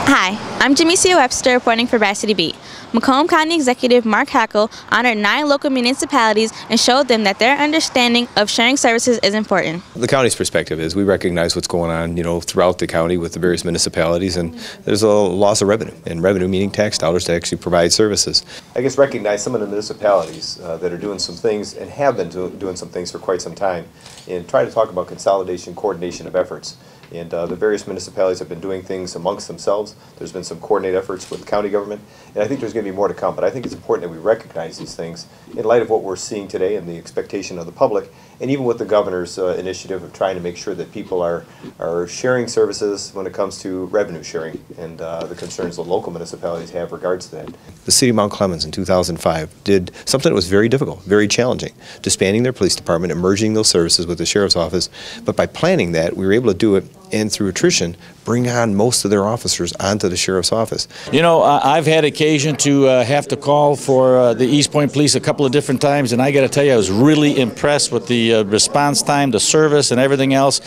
Hi, I'm Jamecia Webster reporting for Varsity Beat. Macomb County Executive Mark Hackle honored 9 local municipalities and showed them that their understanding of sharing services is important. The county's perspective is we recognize what's going on, throughout the county with the various municipalities, and there's a loss of revenue, and revenue meaning tax dollars to actually provide services. I guess recognize some of the municipalities that are doing some things and have been doing some things for quite some time, and try to talk about consolidation, coordination of efforts. And the various municipalities have been doing things amongst themselves. There's been some coordinated efforts with the county government, and I think there's going to be more to come. But I think it's important that we recognize these things in light of what we're seeing today and the expectation of the public, and even with the governor's initiative of trying to make sure that people are sharing services when it comes to revenue sharing and the concerns the local municipalities have regards to that. The city of Mount Clemens in 2005 did something that was very difficult, very challenging, disbanding their police department and merging those services with the sheriff's office. But by planning that, we were able to do it and through attrition bring on most of their officers onto the sheriff's office. I've had occasion to have to call for the East Point Police a couple of different times, and I got to tell you, I was really impressed with the response time, the service, and everything else.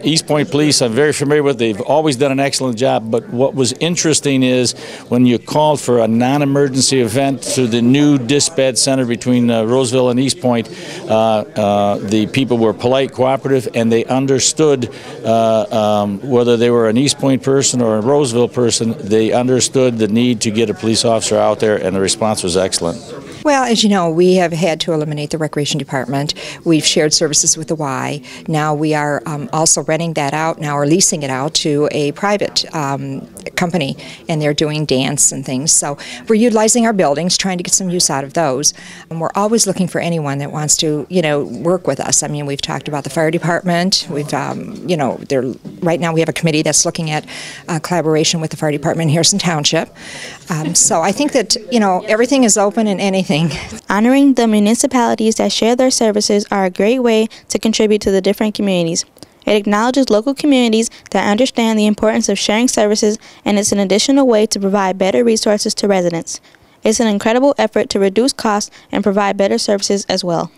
East Point Police, I'm very familiar with. They've always done an excellent job, but what was interesting is when you called for a non-emergency event to the new dispatch center between Roseville and East Point, the people were polite, cooperative, and they understood whether they were an East Point person or a Roseville person, they understood the need to get a police officer out there, and the response was excellent. Well, as you know, we have had to eliminate the Recreation Department. We've shared services with the Y. Now we are also renting that out now, or leasing it out to a private company, and they're doing dance and things. So we're utilizing our buildings, trying to get some use out of those. And we're always looking for anyone that wants to, work with us. I mean, we've talked about the fire department. We've, right now we have a committee that's looking at collaboration with the fire department in Harrison Township. So I think that, everything is open and anything. Honoring the municipalities that share their services are a great way to contribute to the different communities. It acknowledges local communities that understand the importance of sharing services, and it's an additional way to provide better resources to residents. It's an incredible effort to reduce costs and provide better services as well.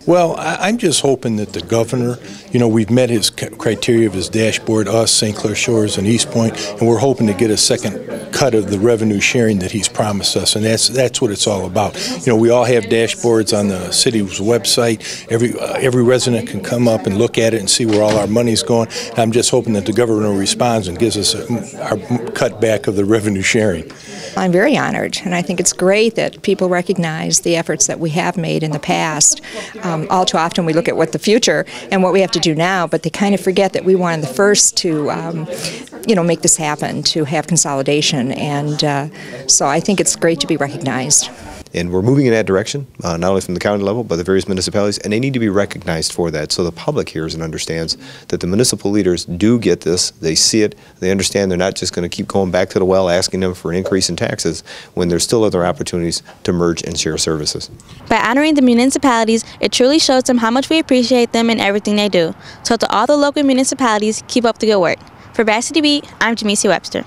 Well, I'm just hoping that the governor, we've met his criteria of his dashboard, us, St. Clair Shores, and East Point, and we're hoping to get a second cut of the revenue sharing that he's promised us, and that's what it's all about. We all have dashboards on the city's website. Every resident can come up and look at it and see where all our money's going. And I'm just hoping that the governor responds and gives us our cut back of the revenue sharing. I'm very honored, and I think it's great that people recognize the efforts that we have made in the past. All too often we look at what the future and what we have to do now, but they kind of forget that we were one of the first to, make this happen, to have consolidation, and so I think it's great to be recognized. And we're moving in that direction, not only from the county level, but the various municipalities, and they need to be recognized for that so the public hears and understands that the municipal leaders do get this, they see it, they understand they're not just going to keep going back to the well asking them for an increase in taxes when there's still other opportunities to merge and share services. By honoring the municipalities, it truly shows them how much we appreciate them and everything they do. So to all the local municipalities, keep up the good work. For Varsity Beat, I'm Jamecia Webster.